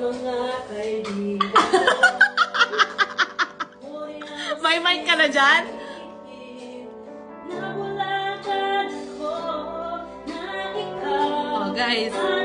mga kaibigan. May mic ka na dyan? Nabulakan ko na ikaw. Oh, guys.